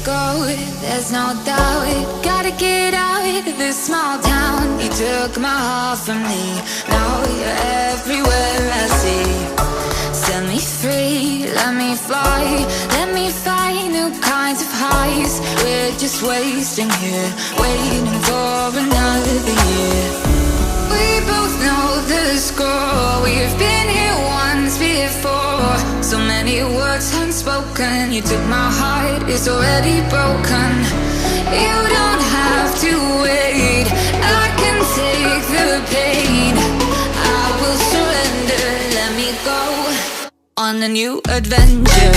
go, there's no doubt. Gotta get out of this small town. You took my heart from me, now you're everywhere I see. Set me free, let me fly, let me find new kinds of highs. We're just wasting here, waiting for another year. We both know the score, we've been here once before. So many words unspoken, you took my heart, it's already broken. You don't have to wait, I can take the pain. I will surrender, let me go on a new adventure.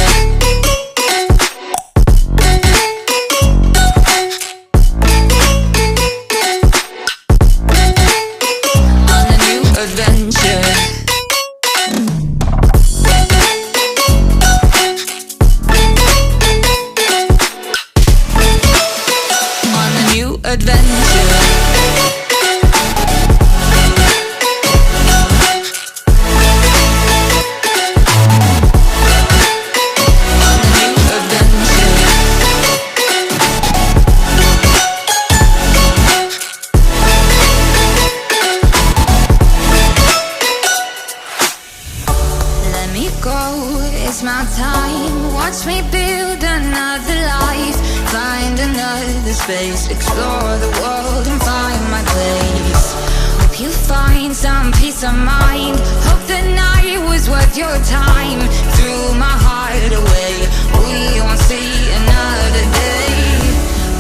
It's my time, watch me build another life. Find another space, explore the world and find my place. Hope you find some peace of mind, hope the night was worth your time. Threw my heart away, we won't see another day.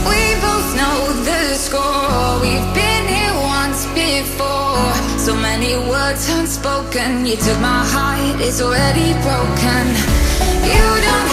We both know the score, we've been here once before. So many words unspoken, you took my heart, it's already broken. You don't